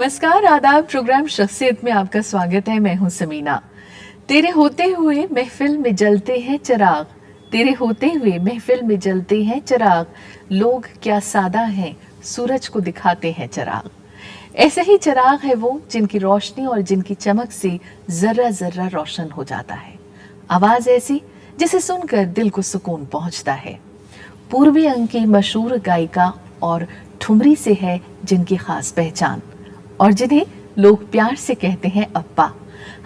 नमस्कार, आदाब। प्रोग्राम शख्सियत में आपका स्वागत है। मैं हूं समीना। तेरे होते हुए महफिल में जलते हैं चिराग, तेरे होते हुए महफिल में जलते हैं चिराग, लोग क्या सादा हैं, सूरज को दिखाते हैं चिराग। ऐसे ही चिराग है वो जिनकी रोशनी और जिनकी चमक से जर्रा जर्रा रोशन हो जाता है। आवाज ऐसी जिसे सुनकर दिल को सुकून पहुंचता है। पूर्वी अंग की मशहूर गायिका और ठुमरी से है जिनकी खास पहचान और जिन्हें लोग प्यार से कहते हैं अप्पा।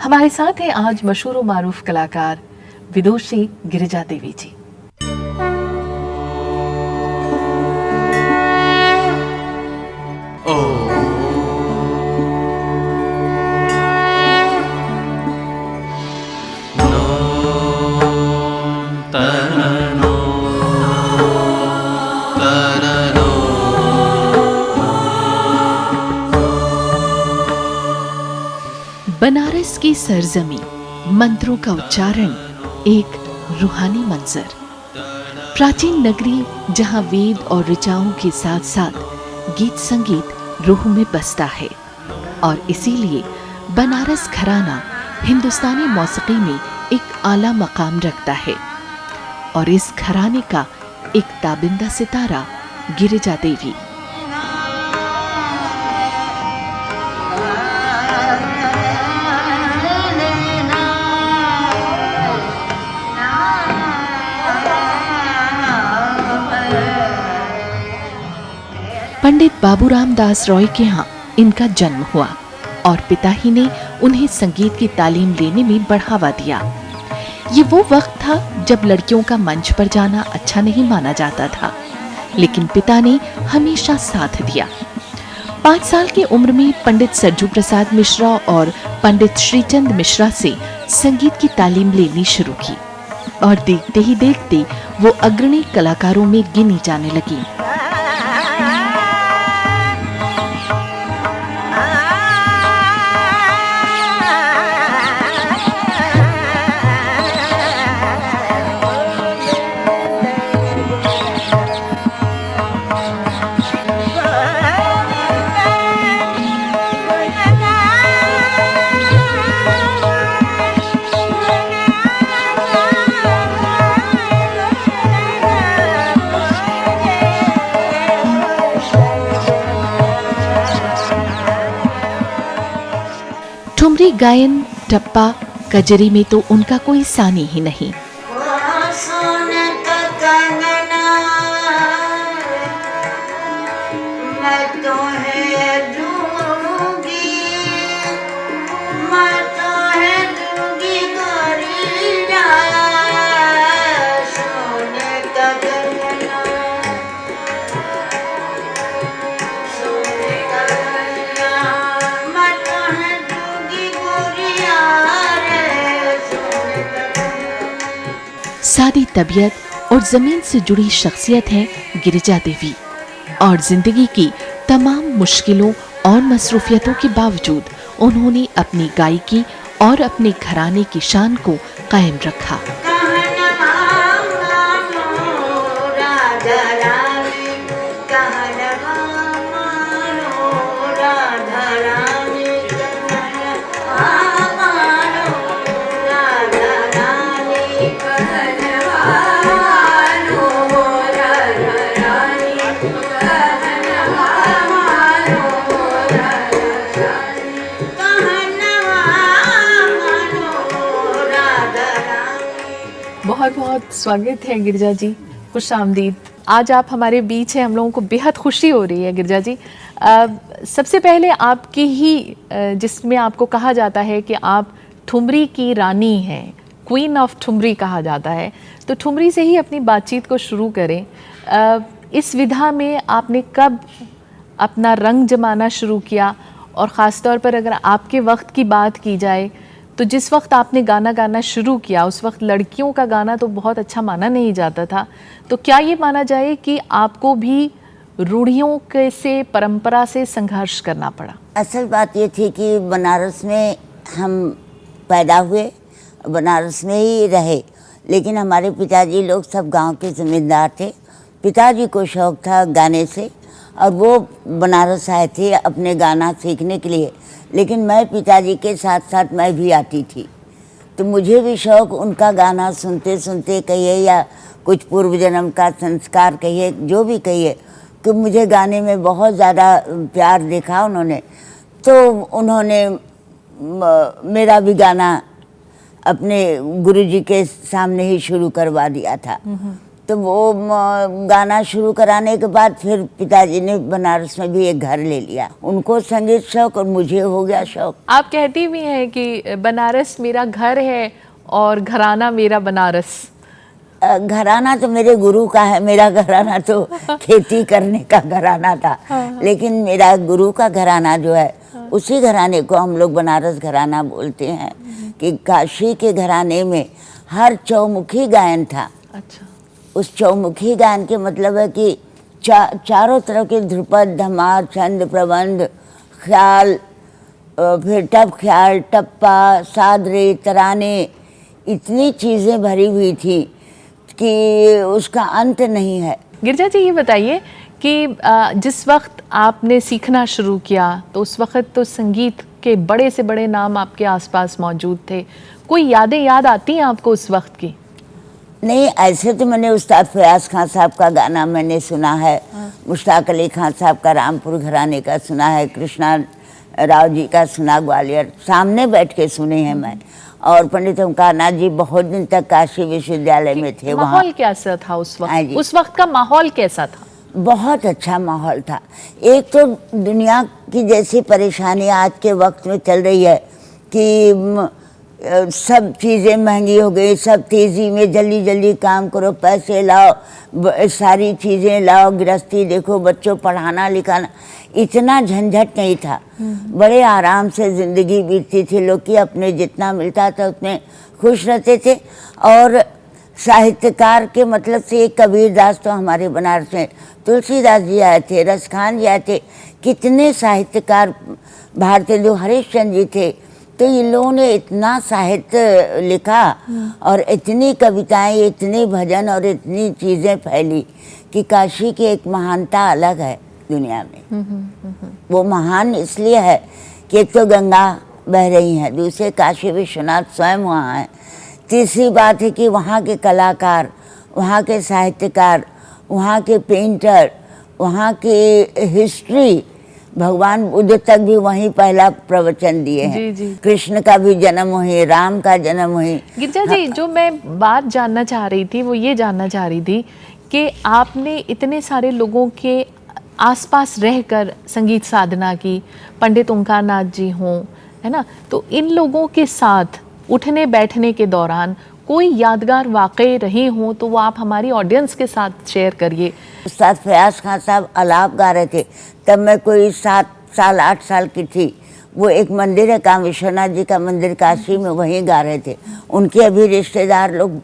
हमारे साथ हैं आज मशहूर व मारूफ कलाकार विदुषी गिरिजा देवी जी। बनारस की सरजमी, मंत्रों का उच्चारण, एक रूहानी मंजर। प्राचीन नगरी जहां वेद और ऋचाओं के साथ साथ गीत संगीत रूह में बसता है और इसीलिए बनारस घराना हिंदुस्तानी मौसीकी में एक आला मकाम रखता है। और इस घराने का एक ताबिंदा सितारा गिरिजा देवी। पंडित बाबूराम दास रॉय के यहाँ इनका जन्म हुआ और पिता ही ने उन्हें संगीत की तालीम लेने में बढ़ावा दिया। ये वो वक्त था जब लड़कियों का मंच पर जाना अच्छा नहीं माना जाता था, लेकिन पिता ने हमेशा साथ दिया। 5 साल की उम्र में पंडित सरजू प्रसाद मिश्रा और पंडित श्रीचंद मिश्रा से संगीत की तालीम लेनी शुरू की और देखते ही देखते वो अग्रणी कलाकारों में गिनी जाने लगी। ठुमरी गायन, टप्पा, कजरी में तो उनका कोई सानी ही नहीं। सादी तबीयत और जमीन से जुड़ी शख्सियत है गिरिजा देवी और जिंदगी की तमाम मुश्किलों और मसरूफियतों के बावजूद उन्होंने अपनी गायकी और अपने घराने की शान को कायम रखा। बहुत बहुत स्वागत है गिरिजा जी, खुश आमदीद। आज आप हमारे बीच हैं, हम लोगों को बेहद खुशी हो रही है गिरिजा जी। सबसे पहले आपकी ही जिसमें आपको कहा जाता है कि आप ठुमरी की रानी हैं, क्वीन ऑफ ठुमरी कहा जाता है, तो ठुमरी से ही अपनी बातचीत को शुरू करें। इस विधा में आपने कब अपना रंग जमाना शुरू किया और ख़ास तौर पर अगर आपके वक्त की बात की जाए तो जिस वक्त आपने गाना गाना शुरू किया उस वक्त लड़कियों का गाना तो बहुत अच्छा माना नहीं जाता था, तो क्या ये माना जाए कि आपको भी रूढ़ियों के से, परंपरा से संघर्ष करना पड़ा? असल बात ये थी कि बनारस में हम पैदा हुए, बनारस में ही रहे, लेकिन हमारे पिताजी लोग सब गांव के ज़मींदार थे। पिताजी को शौक़ था गाने से और वो बनारस आए थे अपने गाना सीखने के लिए, लेकिन मैं पिताजी के साथ साथ मैं भी आती थी। तो मुझे भी शौक़ उनका गाना सुनते सुनते कहिए या कुछ पूर्व जन्म का संस्कार कहिए, जो भी कहिए, कि मुझे गाने में बहुत ज़्यादा प्यार देखा उन्होंने। तो उन्होंने मेरा भी गाना अपने गुरुजी के सामने ही शुरू करवा दिया था। तो वो गाना शुरू कराने के बाद फिर पिताजी ने बनारस में भी एक घर ले लिया। उनको संगीत शौक और मुझे हो गया शौक। आप कहती भी हैं कि बनारस मेरा घर है और घराना मेरा बनारस। घराना तो मेरे गुरु का है, मेरा घराना तो खेती करने का घराना था। लेकिन मेरा गुरु का घराना जो है, उसी घराने को हम लोग बनारस घराना बोलते हैं। कि काशी के घराने में हर चौमुखी गायन था। अच्छा। उस चौमुखी गायन के मतलब है कि चारों तरफ के ध्रुपद, धमार, छंद, प्रबंध, ख्याल, फिर टप ख्याल, टप्पा, सादरे, तराने, इतनी चीज़ें भरी हुई थी कि उसका अंत नहीं है। गिरिजा जी, ये बताइए कि जिस वक्त आपने सीखना शुरू किया तो उस वक्त तो संगीत के बड़े से बड़े नाम आपके आसपास मौजूद थे। कोई यादें याद आती हैं आपको उस वक्त की? नहीं, ऐसे तो मैंने उस्ताद फयाज खान साहब का गाना मैंने सुना है। मुश्ताक अली खान साहब का रामपुर घराने का सुना है। कृष्णा राव जी का सुना, ग्वालियर सामने बैठ के सुने हैं मैं। और पंडित ओंकारनाथ जी बहुत दिन तक काशी विश्वविद्यालय में थे। माहौल कैसा था उस वक्त? उस वक्त का माहौल कैसा था? बहुत अच्छा माहौल था। एक तो दुनिया की जैसी परेशानी आज के वक्त में चल रही है कि सब चीज़ें महंगी हो गई, सब तेज़ी में जल्दी जल्दी काम करो, पैसे लाओ, सारी चीज़ें लाओ, गृहस्थी देखो, बच्चों पढ़ाना लिखाना, इतना झंझट नहीं था। बड़े आराम से ज़िंदगी बीतती थी। लोग की अपने जितना मिलता था उसमें खुश रहते थे। और साहित्यकार के मतलब से एक कबीर दास तो हमारे बनारस में, तुलसीदास जी आए थे, रसखान जी आए थे, कितने साहित्यकार, भारतेंदु हरिश्चंद्र जी थे। तो इन लोगों ने इतना साहित्य लिखा और इतनी कविताएं, इतने भजन और इतनी चीज़ें फैली कि काशी की एक महानता अलग है दुनिया में। वो महान इसलिए है कि एक तो गंगा बह रही है, दूसरे काशी विश्वनाथ स्वयं वहाँ हैं, तीसरी बात है कि वहाँ के कलाकार, वहाँ के साहित्यकार, वहाँ के पेंटर, वहाँ की हिस्ट्री, भगवान बुद्ध तक भी वहीं पहला प्रवचन दिए हैं। कृष्ण का भी जन्म हुई, राम का जन्म हुई। गिरिजा जी, जो मैं बात जानना चाह रही थी वो ये जानना चाह रही थी कि आपने इतने सारे लोगों के आसपास रहकर संगीत साधना की, पंडित ओंकारनाथ जी हों, है ना, तो इन लोगों के साथ उठने बैठने के दौरान कोई यादगार वाक़ई रही हो तो वो आप हमारी ऑडियंस के साथ शेयर करिए। उस्ताद फयाज खान साहब आलाप गा रहे थे, तब मैं कोई 7 साल 8 साल की थी। वो एक मंदिर है, काम विश्वनाथ जी का मंदिर काशी में, वहीं गा रहे थे। उनके अभी रिश्तेदार लोग,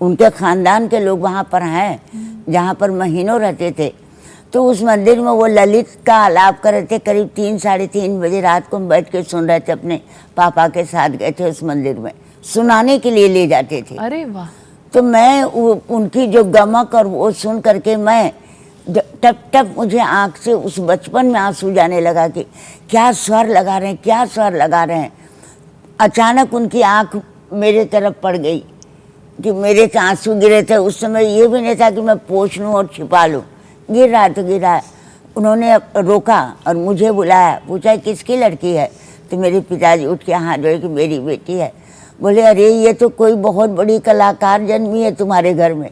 उनके ख़ानदान के लोग वहाँ पर हैं, जहाँ पर महीनों रहते थे। तो उस मंदिर में वो ललित का आलाप कर रहे थे। करीब 3 साढ़े 3 बजे रात को हम बैठ के सुन रहे थे। अपने पापा के साथ गए थे उस मंदिर में, सुनाने के लिए ले जाते थे। अरे वाह! तो मैं उनकी जो गमक और वो सुन करके मैं टप टप मुझे आँख से उस बचपन में आंसू जाने लगा कि क्या स्वर लगा रहे हैं, क्या स्वर लगा रहे हैं। अचानक उनकी आँख मेरे तरफ पड़ गई कि मेरे से आंसू गिरे थे। उस समय ये भी नहीं था कि मैं पोंछ लूँ और छिपा लूँ, गिर रहा है तो गिर रहा है। उन्होंने रोका और मुझे बुलाया, पूछा किसकी लड़की है? तो मेरे पिताजी उठ के हाथ जोड़े कि मेरी बेटी है। बोले अरे ये तो कोई बहुत बड़ी कलाकार जन्मी है तुम्हारे घर में,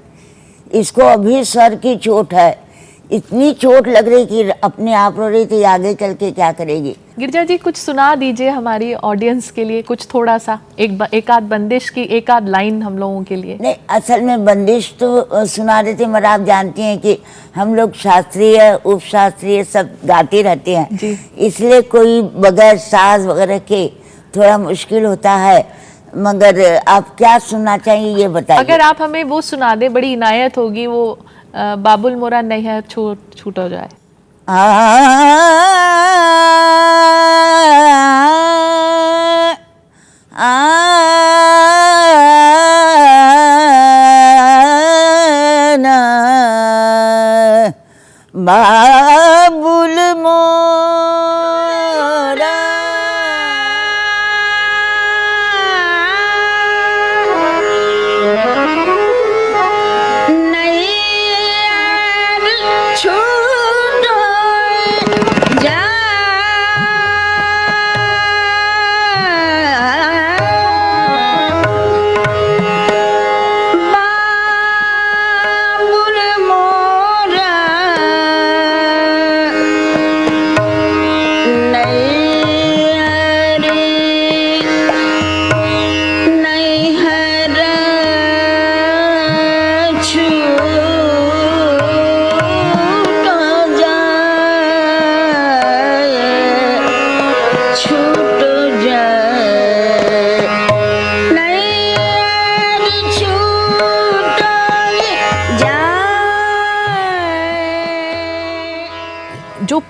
इसको अभी सर की चोट है, इतनी चोट लग रही कि अपने आप रो रही थी, आगे चल के क्या करेगी। गिरिजा जी, कुछ सुना दीजिए हमारी ऑडियंस के लिए, कुछ थोड़ा सा, एक आध बंदिश की एक आध लाइन हम लोगों के लिए। नहीं, असल में बंदिश तो सुना देते, मगर आप जानती हैं कि हम लोग शास्त्रीय उपशास्त्रीय सब गाते रहते हैं, इसलिए कोई बगैर साज वगैरह के थोड़ा मुश्किल होता है। मगर आप क्या सुनना चाहिए ये बताइए। अगर आप हमें वो सुना दे बड़ी इनायत होगी, वो बाबुल मोरा नैहर छूट हो जाए। बाबुल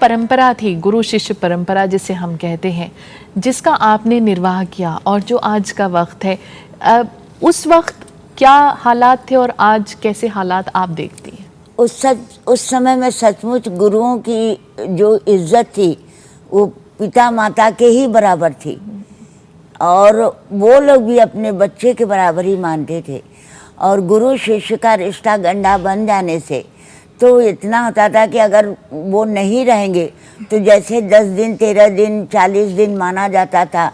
परंपरा थी, गुरु शिष्य परंपरा जिसे हम कहते हैं, जिसका आपने निर्वाह किया और जो आज का वक्त है, उस वक्त क्या हालात थे और आज कैसे हालात आप देखती हैं? उस समय में सचमुच गुरुओं की जो इज्जत थी वो पिता माता के ही बराबर थी, और वो लोग भी अपने बच्चे के बराबर ही मानते थे। और गुरु शिष्य का रिश्ता गंढा बन जाने से तो इतना होता था कि अगर वो नहीं रहेंगे तो जैसे 10 दिन 13 दिन 40 दिन माना जाता था,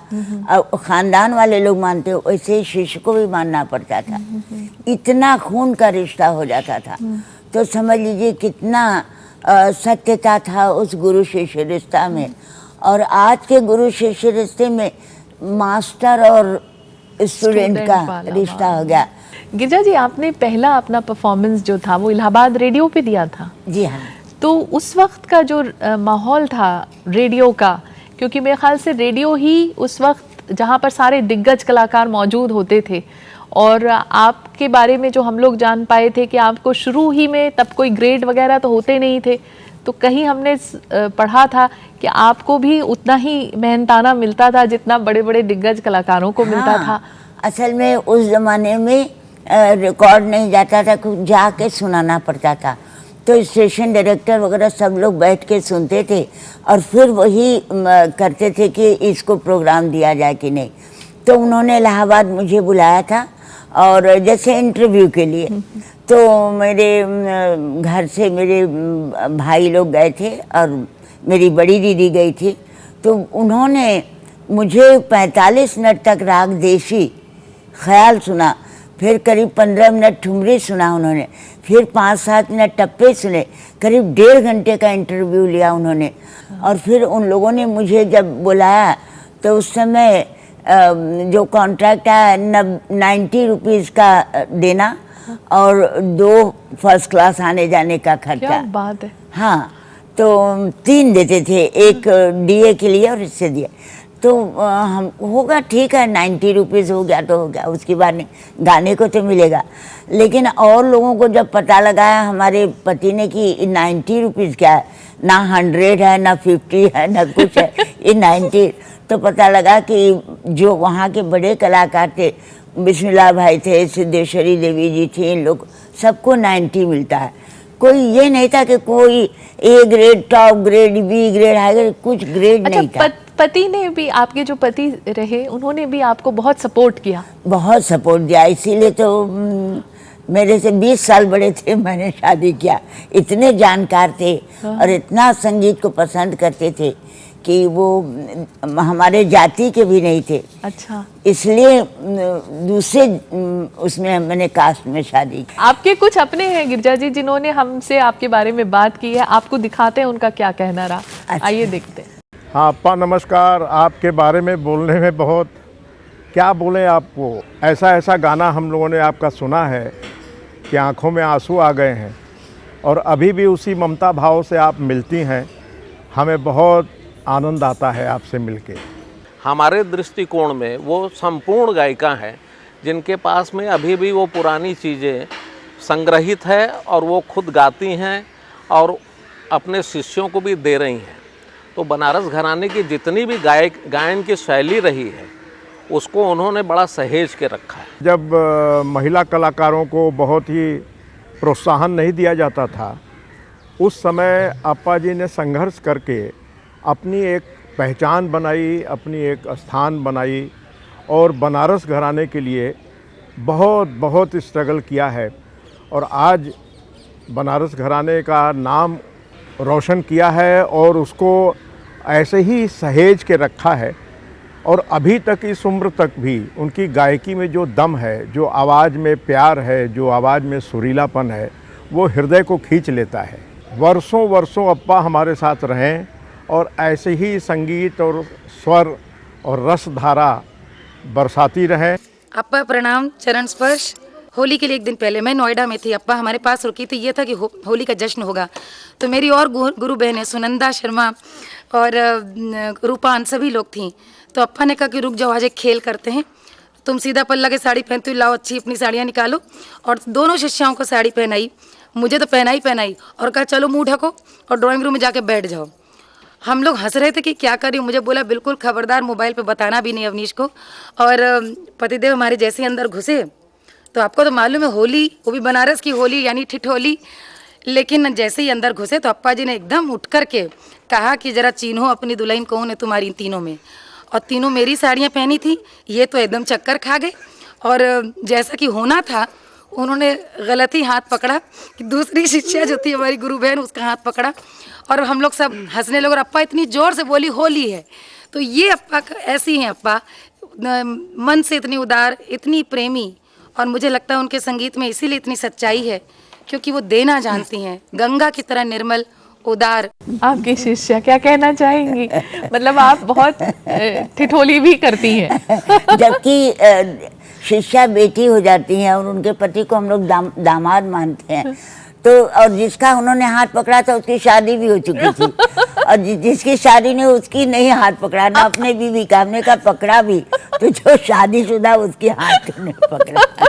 खानदान वाले लोग मानते, वैसे ही शिष्य को भी मानना पड़ता था। इतना खून का रिश्ता हो जाता था। तो समझ लीजिए कितना सत्यता था उस गुरु शिष्य रिश्ता में। और आज के गुरु शिष्य रिश्ते में मास्टर और स्टूडेंट का रिश्ता हो गया। गिरिजा जी, आपने पहला अपना परफॉर्मेंस जो था वो इलाहाबाद रेडियो पे दिया था। जी हाँ। तो उस वक्त का जो माहौल था रेडियो का, क्योंकि मेरे ख्याल से रेडियो ही उस वक्त जहाँ पर सारे दिग्गज कलाकार मौजूद होते थे, और आपके बारे में जो हम लोग जान पाए थे कि आपको शुरू ही में तब कोई ग्रेड वगैरह तो होते नहीं थे, तो कहीं हमने पढ़ा था कि आपको भी उतना ही मेहनताना मिलता था जितना बड़े बड़े दिग्गज कलाकारों को मिलता था। असल में उस ज़माने में रिकॉर्ड नहीं जाता था, कुछ जाके सुनाना पड़ता था। तो स्टेशन डायरेक्टर वगैरह सब लोग बैठ के सुनते थे और फिर वही करते थे कि इसको प्रोग्राम दिया जाए कि नहीं। तो उन्होंने इलाहाबाद मुझे बुलाया था, और जैसे इंटरव्यू के लिए। तो मेरे घर से मेरे भाई लोग गए थे और मेरी बड़ी दीदी गई थी। तो उन्होंने मुझे 45 मिनट तक राग देशी ख्याल सुना, फिर करीब 15 मिनट ठुमरी सुना उन्होंने, फिर 5-7 मिनट टप्पे सुने, करीब 1.5 घंटे का इंटरव्यू लिया उन्होंने। और फिर उन लोगों ने मुझे जब बुलाया तो उस समय जो कॉन्ट्रैक्ट है 90 रुपीज़ का देना और 2 फर्स्ट क्लास आने जाने का खर्चा। क्या बात है। हाँ, तो 3 देते थे, एक डीए के लिए और इससे दिए। तो हम होगा ठीक है, 90 रुपीज़ हो गया तो हो गया, उसके बाद नहीं, गाने को तो मिलेगा। लेकिन और लोगों को जब पता लगा हमारे पति ने कि 90 रुपीज़ क्या है, ना 100 है ना 50 है ना कुछ है, ये 90, तो पता लगा कि जो वहाँ के बड़े कलाकार थे, बिस्मिल्लाह भाई थे, सिद्धेश्वरी देवी जी थी, इन लोग सबको 90 मिलता है। कोई ये नहीं था कि कोई A grade, top grade, B grade, high grade, कुछ ग्रेड नहीं था। पति ने भी, आपके जो पति रहे, उन्होंने भी आपको बहुत सपोर्ट किया? बहुत सपोर्ट दिया, इसीलिए तो मेरे से 20 साल बड़े थे, मैंने शादी किया। इतने जानकार थे और इतना संगीत को पसंद करते थे कि वो हमारे जाति के भी नहीं थे। अच्छा। इसलिए दूसरे उसमें मैंने कास्ट में शादी की। आपके कुछ अपने हैं गिरिजा जी जिन्होंने हमसे आपके बारे में बात की है, आपको दिखाते हैं उनका क्या कहना रहा। अच्छा। आइए देखते हैं। हाँ अप्पा नमस्कार। आपके बारे में बोलने में बहुत क्या बोलें आपको, ऐसा ऐसा गाना हम लोगों ने आपका सुना है कि आंखों में आंसू आ गए हैं, और अभी भी उसी ममता भाव से आप मिलती हैं। हमें बहुत आनंद आता है आपसे मिलके। हमारे दृष्टिकोण में वो संपूर्ण गायिका हैं जिनके पास में अभी भी वो पुरानी चीज़ें संग्रहित है और वो खुद गाती हैं और अपने शिष्यों को भी दे रही हैं। तो बनारस घराने की जितनी भी गायन की शैली रही है उसको उन्होंने बड़ा सहेज के रखा है। जब महिला कलाकारों को बहुत ही प्रोत्साहन नहीं दिया जाता था, उस समय अप्पा जी ने संघर्ष करके अपनी एक पहचान बनाई, अपनी एक स्थान बनाई, और बनारस घराने के लिए बहुत बहुत स्ट्रगल किया है, और आज बनारस घराने का नाम रोशन किया है और उसको ऐसे ही सहेज के रखा है। और अभी तक इस उम्र तक भी उनकी गायकी में जो दम है, जो आवाज़ में प्यार है, जो आवाज़ में सुरीलापन है, वो हृदय को खींच लेता है। वर्षों वर्षों अप्पा हमारे साथ रहें और ऐसे ही संगीत और स्वर और रस धारा बरसाती रहें। अप्पा प्रणाम, चरण स्पर्श। होली के लिए एक दिन पहले मैं नोएडा में थी, अप्पा हमारे पास रुकी थी। ये था कि होली का जश्न होगा, तो मेरी और गुरु बहनें सुनंदा शर्मा और रूपान सभी लोग थीं। तो अप्पा ने कहा कि रुक जाओ, आज एक खेल करते हैं, तुम सीधा पल्ला के साड़ी पहनती हो, लाओ अच्छी अपनी साड़ियाँ निकालो। और दोनों शिष्याओं को साड़ी पहनाई, मुझे तो पहनाई और कहा चलो मुँह ढको और ड्राइंग रूम में जाके बैठ जाओ। हम लोग हंस रहे थे कि क्या कर रही हूँ। मुझे बोला बिल्कुल खबरदार मोबाइल पे बताना भी नहीं अवनीश को। और पतिदेव हमारे जैसे अंदर घुसे तो आपको तो मालूम है होली, वो भी बनारस की होली यानी ठिठोली, लेकिन जैसे ही अंदर घुसे तो अप्पा जी ने एकदम उठ कर के कहा कि जरा चिन्हो अपनी दुल्हन कौन है तुम्हारी इन तीनों में। और तीनों मेरी साड़ियाँ पहनी थी, ये तो एकदम चक्कर खा गए। और जैसा कि होना था उन्होंने गलत ही हाथ पकड़ा कि दूसरी शिष्या जो थी हमारी गुरु बहन उसका हाथ पकड़ा और हम लोग सब हंसने लगे। और अप्पा इतनी ज़ोर से बोली होली है। तो ये अप्पा ऐसी हैं अप्पा, मन से इतनी उदार, इतनी प्रेमी। और मुझे लगता है उनके संगीत में इसीलिए इतनी सच्चाई है क्योंकि वो देना जानती हैं, गंगा की तरह निर्मल उदार। आपकी शिष्या क्या कहना चाहेंगी? मतलब आप बहुत ठिठोली भी करती हैं। जबकि शिष्या बेटी हो जाती हैं और उनके पति को हम लोग दामाद मानते हैं। तो और जिसका उन्होंने हाथ पकड़ा था उसकी शादी भी हो चुकी थी और जिसकी शादी ने उसकी नहीं हाथ पकड़ा, ना अपने बीवी का, हमने का पकड़ा भी तो जो शादीशुदा उसकी हाथ नहीं पकड़ा।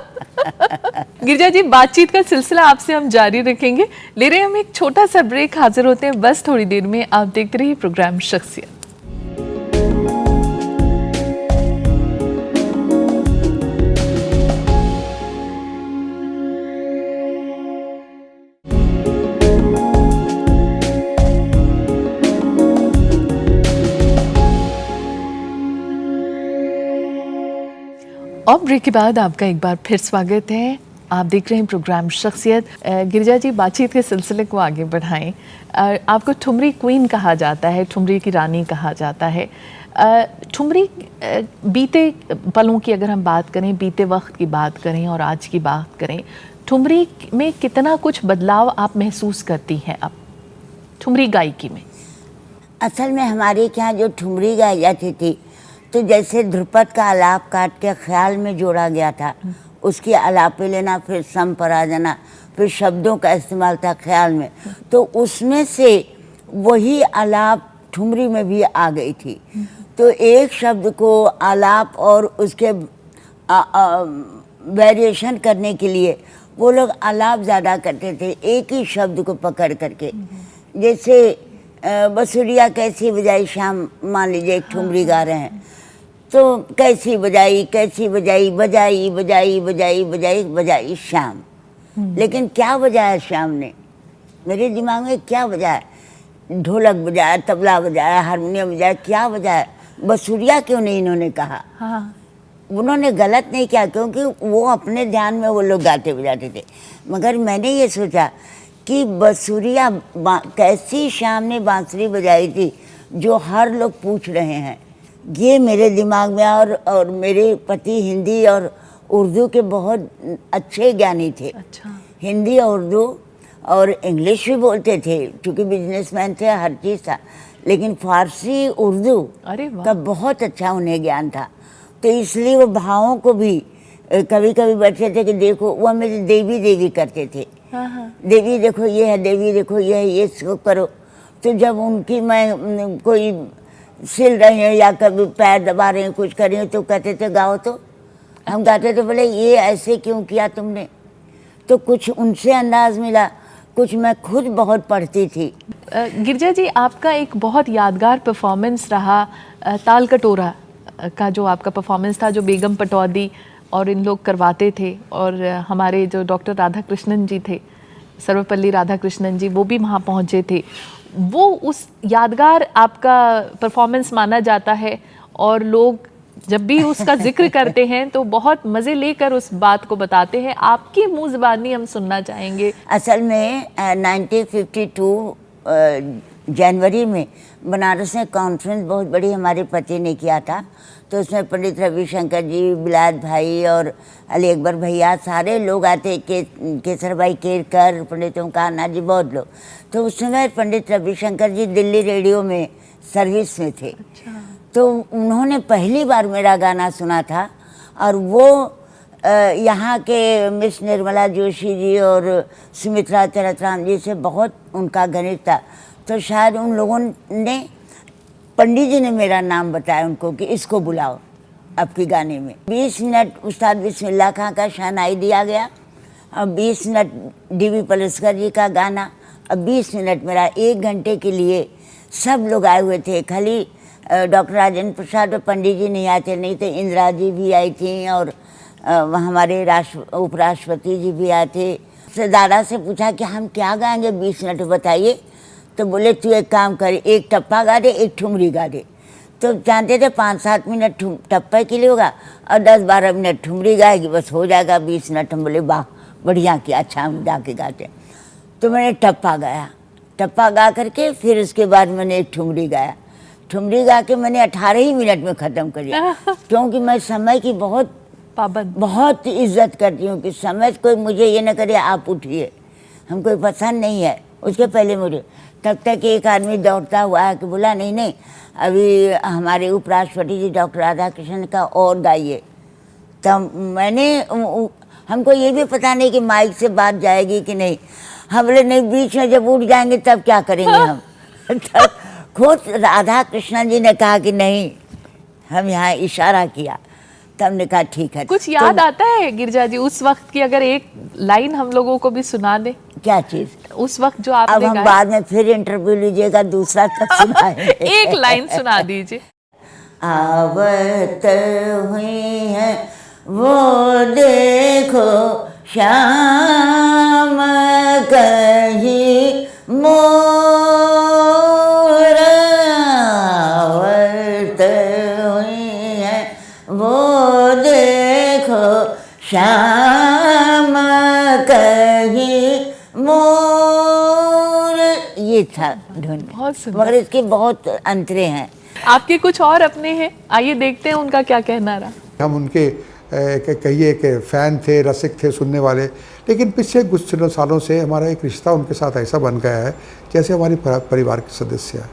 गिरिजा जी, बातचीत का सिलसिला आपसे हम जारी रखेंगे। ले रहे हम एक छोटा सा ब्रेक, हाजिर होते हैं बस थोड़ी देर में। आप देखते रहिए प्रोग्राम शख्सियत। और ब्रेक के बाद आपका एक बार फिर स्वागत है। आप देख रहे हैं प्रोग्राम शख्सियत। गिरिजा जी, बातचीत के सिलसिले को आगे बढ़ाएं। आपको ठुमरी क्वीन कहा जाता है, ठुमरी की रानी कहा जाता है। ठुमरी बीते पलों की अगर हम बात करें, बीते वक्त की बात करें और आज की बात करें, ठुमरी में कितना कुछ बदलाव आप महसूस करती हैं अब ठुमरी गायकी में? असल में हमारे यहाँ जो ठुमरी गाई जाती थी तो जैसे ध्रुपद का आलाप काट के ख्याल में जोड़ा गया था, उसकी आलापे लेना, फिर संपराजना, फिर शब्दों का इस्तेमाल था ख्याल में, तो उसमें से वही आलाप ठुमरी में भी आ गई थी। तो एक शब्द को आलाप और उसके वेरिएशन करने के लिए वो लोग आलाप ज़्यादा करते थे एक ही शब्द को पकड़ करके। जैसे बसुरिया कैसी बजाई शाम, मान लीजिए एक ठुमरी गा रहे हैं तो कैसी बजाई बजाई बजाई बजाई बजाई बजाई शाम। लेकिन क्या बजाया शाम ने? मेरे दिमाग में क्या बजाया? ढोलक बजाया, तबला बजाया, हारमोनियम बजाया, क्या बजाया? बसुरिया क्यों नहीं इन्होंने कहा? हाँ, उन्होंने गलत नहीं किया क्योंकि वो अपने ध्यान में वो लोग गाते बजाते थे। मगर मैंने ये सोचा कि बसुरिया कैसी शाम ने बांसुरी बजाई थी जो हर लोग पूछ रहे हैं। ये मेरे दिमाग में और मेरे पति हिंदी और उर्दू के बहुत अच्छे ज्ञानी थे। अच्छा। हिंदी और उर्दू और इंग्लिश भी बोलते थे क्योंकि बिजनेसमैन थे, हर चीज़ था। लेकिन फारसी उर्दू अरे वाह, का बहुत अच्छा उन्हें ज्ञान था। तो इसलिए वो भावों को भी कभी कभी बैठे थे कि देखो, वो मेरे देवी देवी करते थे। हाँ। देवी देखो ये है, देवी देखो ये है, ये इसको करो। तो जब उनकी मैं कोई सिल रही हूँ या कभी पैर दबा रही हूँ, कुछ कर रही हूँ, तो कहते थे गाओ। तो हम गाते थे, बोले ये ऐसे क्यों किया तुमने? तो कुछ उनसे अंदाज मिला, कुछ मैं खुद बहुत पढ़ती थी। गिरिजा जी, आपका एक बहुत यादगार परफॉर्मेंस रहा ताल कटोरा का, जो आपका परफॉर्मेंस था, जो बेगम पटौदी और इन लोग करवाते थे, और हमारे जो डॉक्टर राधा कृष्णन जी थे, सर्वपल्ली राधा कृष्णन जी, वो भी वहाँ पहुँचे थे। वो उस यादगार आपका परफॉर्मेंस माना जाता है और लोग जब भी उसका जिक्र करते हैं तो बहुत मज़े लेकर उस बात को बताते हैं। आपकी मुँह ज़बानी हम सुनना चाहेंगे। असल में 1952 जनवरी में बनारस में कॉन्फ्रेंस बहुत बड़ी हमारे पति ने किया था। तो उसमें पंडित रविशंकर जी, बिलात भाई और अली अकबर भैया, सारे लोग आते, केसर भाई केरकर, पंडित ओमकार नाथ जी, बहुत लोग। तो उस समय पंडित रविशंकर जी दिल्ली रेडियो में सर्विस में थे। अच्छा। तो उन्होंने पहली बार मेरा गाना सुना था और वो यहाँ के मिस निर्मला जोशी जी और सुमित्रा चरतराम जी से बहुत उनका गणित था। तो शायद उन लोगों ने, पंडित जी ने मेरा नाम बताया उनको कि इसको बुलाओ आपके गाने में। 20 मिनट उस्ताद बिस्मिल्लाह खां का शहनाई दिया गया और 20 मिनट डीवी पलस्कर जी का गाना और 20 मिनट मेरा 1 घंटे के लिए सब लोग आए हुए थे, खाली डॉक्टर राजेंद्र प्रसाद और पंडित जी नहीं आए थे, नहीं तो इंदिरा जी भी आई थी और हमारे उपराष्ट्रपति जी भी आए थे। से दादा से पूछा कि हम क्या गाएंगे, 20 मिनट बताइए। तो बोले तू एक काम कर, एक टप्पा गा दे, एक ठुमरी गा दे। तो जानते थे 5-7 मिनट टप्पा के लिए होगा और 10-12 मिनट ठुमरी गाएगी, बस हो जाएगा 20 मिनट। हम बोले वाह बढ़िया किया, अच्छा हम जाके गाते। तो मैंने टप्पा गाया, टप्पा गा करके फिर उसके बाद मैंने एक ठुमरी गाया। ठुमरी गा के मैंने 18 ही मिनट में ख़त्म कर दिया, क्योंकि मैं समय की बहुत इज्जत करती हूँ कि समय कोई मुझे ये ना करे आप उठिए, हमको पसंद नहीं है। उसके पहले मुझे तब तक एक आदमी दौड़ता हुआ है कि बोला नहीं नहीं अभी हमारे उपराष्ट्रपति जी डॉक्टर राधाकृष्णन का और गाइए। तब मैंने हमको ये भी पता नहीं कि माइक से बात जाएगी कि नहीं। हम बोले नहीं, बीच में जब उठ जाएंगे तब क्या करेंगे हम। तब खुद राधा कृष्णन जी ने कहा कि नहीं, हम यहाँ इशारा किया, तब हमने कहा ठीक है। कुछ याद आता है गिरजा जी उस वक्त की, अगर एक लाइन हम लोगों को भी सुना दे? क्या चीज? उस वक्त जो आपने अब हम बाद में फिर इंटरव्यू लीजिएगा, दूसरा तक सुनाएंगे। एक लाइन सुना दीजिए। आवत हुई है वो देखो श्याम कहीं मोर, आवत हुई है वो देखो श्याम कहीं मोर। ये था धुन, बहुत सुंदर। मगर इसके बहुत अंतरे हैं। आपके कुछ और अपने हैं, आइए देखते हैं उनका क्या कहना रहा। हम उनके कहिए कि फ़ैन थे, रसिक थे, सुनने वाले, लेकिन पिछले कुछ सालों से हमारा एक रिश्ता उनके साथ ऐसा बन गया है जैसे हमारी परिवार के सदस्य हैं।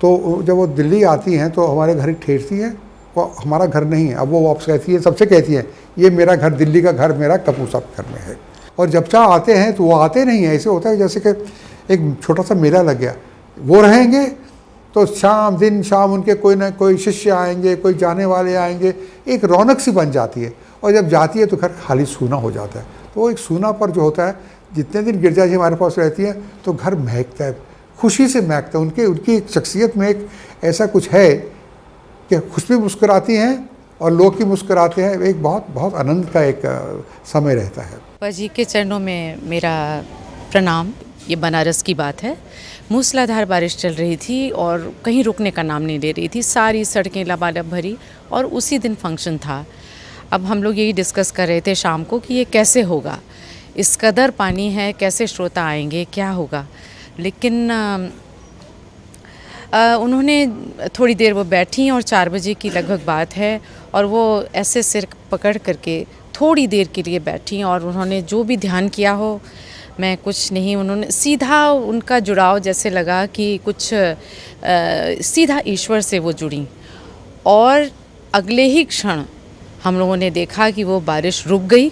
तो जब वो दिल्ली आती हैं तो हमारे घर ठहरती हैं, वो हमारा घर नहीं है। अब वो वापस कहती है, सबसे कहती हैं ये मेरा घर, दिल्ली का घर मेरा कपूर साहब घर में है। और जब चाह आते हैं तो वो आते नहीं हैं, ऐसे होता है जैसे कि एक छोटा सा मेला लग गया। वो रहेंगे तो दिन शाम उनके कोई ना कोई शिष्य आएंगे, कोई जाने वाले आएंगे, एक रौनक सी बन जाती है। और जब जाती है तो घर खाली सूना हो जाता है। तो वो एक सूना पर जो होता है, जितने दिन गिरजा जी हमारे पास रहती हैं तो घर महकता है, खुशी से महकता है। उनकी शख्सियत में एक ऐसा कुछ है कि खुश भी मुस्कुराती हैं और लोग भी मुस्कुराते हैं। एक बहुत आनंद का एक समय रहता है। बाबा जी के चरणों में मेरा प्रणाम। ये बनारस की बात है, मूसलाधार बारिश चल रही थी और कहीं रुकने का नाम नहीं ले रही थी, सारी सड़कें लबालब भरी, और उसी दिन फंक्शन था। अब हम लोग यही डिस्कस कर रहे थे शाम को कि ये कैसे होगा, इस कदर पानी है, कैसे श्रोता आएंगे, क्या होगा। लेकिन उन्होंने थोड़ी देर वो बैठी और 4 बजे की लगभग बात है, और वो ऐसे सिर पकड़ करके थोड़ी देर के लिए बैठी और उन्होंने जो भी ध्यान किया हो, मैं कुछ नहीं, उन्होंने सीधा, उनका जुड़ाव जैसे लगा कि कुछ सीधा ईश्वर से वो जुड़ी। और अगले ही क्षण हम लोगों ने देखा कि वो बारिश रुक गई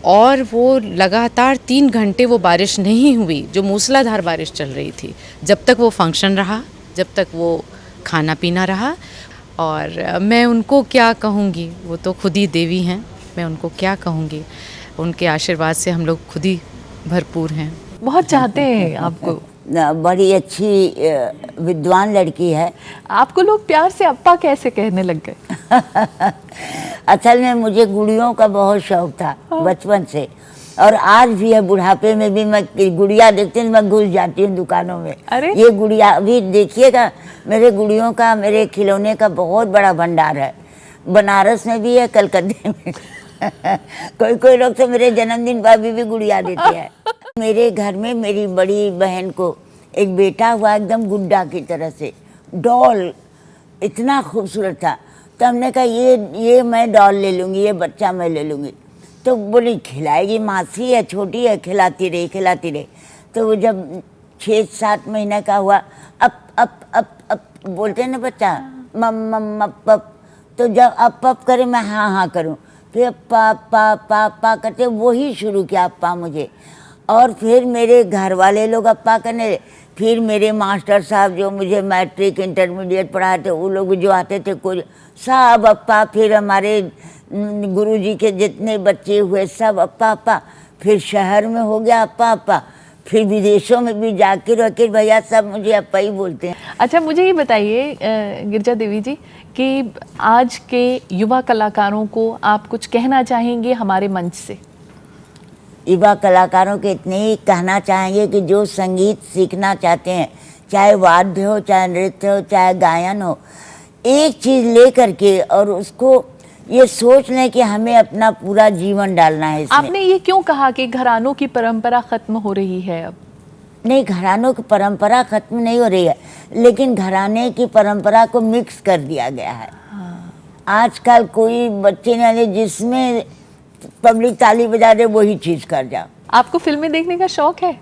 और वो लगातार 3 घंटे वो बारिश नहीं हुई, जो मूसलाधार बारिश चल रही थी। जब तक वो फंक्शन रहा, जब तक वो खाना पीना रहा। और मैं उनको क्या कहूँगी, वो तो खुद ही देवी हैं, मैं उनको क्या कहूँगी। उनके आशीर्वाद से हम लोग खुद ही भरपूर हैं। बहुत चाहते हैं आपको। बड़ी अच्छी विद्वान लड़की है। आपको लोग प्यार से अप्पा कैसे कहने लग गए? असल में मुझे गुड़ियों का बहुत शौक था बचपन से, और आज भी है। बुढ़ापे में भी मैं गुड़िया देखती हूँ, मैं घुस जाती हूँ दुकानों में। अरे? ये गुड़िया अभी देखिएगा, मेरे गुड़ियों का, मेरे खिलौने का बहुत बड़ा भंडार है। बनारस में भी है, कलकत्ते में। कोई लोग तो मेरे जन्मदिन पर भी गुड़िया देते हैं। मेरे घर में मेरी बड़ी बहन को एक बेटा हुआ, एकदम गुड्डा की तरह से, डॉल, इतना खूबसूरत था। तो हमने कहा ये मैं डॉल ले लूँगी, ये बच्चा मैं ले लूँगी। तो बोली खिलाएगी, मासी है, छोटी है, खिलाती रही। तो वो जब 6-7 महीने का हुआ, अप बोलते हैं ना बच्चा, मम अप। तो जब अप करे मैं हाँ करूँ, फिर पा करते वही शुरू किया अप्पा मुझे। और फिर मेरे घर वाले लोग अप्पा करने, फिर मेरे मास्टर साहब जो मुझे मैट्रिक इंटरमीडिएट पढ़ाते, वो लोग जो आते थे कोई, सब अप्पा। फिर हमारे गुरुजी के जितने बच्चे हुए सब अप्पा। फिर शहर में हो गया अप्पा। फिर विदेशों में भी जाकिर वकीर भैया सब मुझे अप्पा ही बोलते हैं। अच्छा, मुझे ये बताइए गिरिजा देवी जी कि आज के युवा कलाकारों को आप कुछ कहना चाहेंगे हमारे मंच से? युवा कलाकारों के इतने ही कहना चाहेंगे कि जो संगीत सीखना चाहते हैं, चाहे वाद्य हो, चाहे नृत्य हो, चाहे गायन हो, एक चीज़ ले करके और उसको ये सोच लें कि हमें अपना पूरा जीवन डालना है इसमें। आपने ये क्यों कहा कि घरानों की परंपरा खत्म हो रही है अब? नहीं, घरानों की परंपरा खत्म नहीं हो रही है, लेकिन घराने की परंपरा को मिक्स कर दिया गया है। आजकल कोई बच्चे नहीं, जिसमें पब्लिक ताली बजा दे वही चीज़ कर जाओ। आपको फिल्में देखने का शौक है?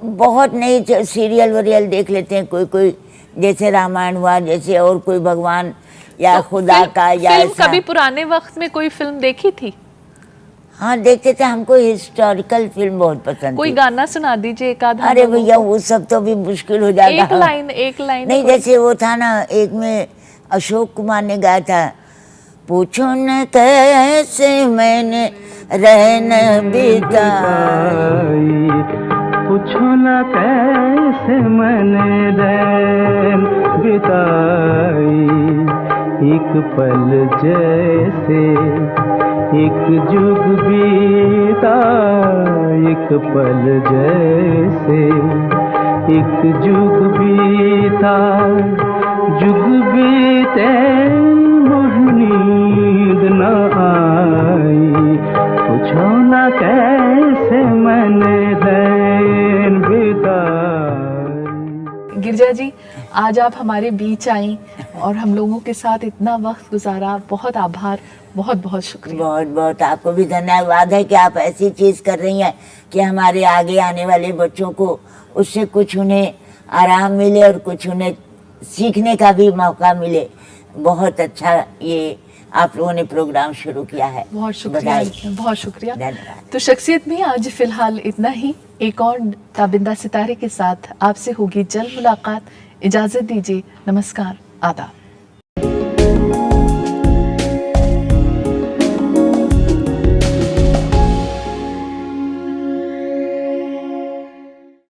बहुत नहीं, सीरियल वरियल देख लेते हैं कोई कोई, जैसे रामायण हुआ, जैसे और कोई भगवान या तो खुदा का या फिल्म ऐसा। कभी पुराने वक्त में कोई फिल्म देखी थी? हाँ देखते थे, हमको हिस्टोरिकल फिल्म बहुत पसंद कोई थी। गाना सुना दीजिए एक आध। अरे भैया वो सब तो भी मुश्किल हो जाता। एक लाइन नहीं, जैसे वो था ना, एक में अशोक कुमार ने गाया था, पूछो न कैसे मैंने रहन बिताई, पूछो न कैसे मैंने रहन बिताई, एक पल जैसे एक जुग बीता, एक पल जैसे एक जुग बीता, जुग बीते नींद न आई, पूछो न कैसे मैंने दिन बिताई। गिरिजा जी, आज आप हमारे बीच आई और हम लोगों के साथ इतना वक्त गुजारा, बहुत आभार, बहुत बहुत शुक्रिया। बहुत बहुत आपको भी धन्यवाद है कि आप ऐसी चीज़ कर रही हैं कि हमारे आगे आने वाले बच्चों को उससे कुछ उन्हें आराम मिले और कुछ उन्हें सीखने का भी मौका मिले। बहुत अच्छा ये आप लोगों ने प्रोग्राम शुरू किया है, बहुत शुक्रिया, बधाई। बहुत शुक्रिया। धन्यवाद। तो शख्सियत में आज फिलहाल इतना ही। एक और ताबिंदा सितारे के साथ आपसे होगी जल्द मुलाकात। इजाज़त दीजिए, नमस्कार, आदाब।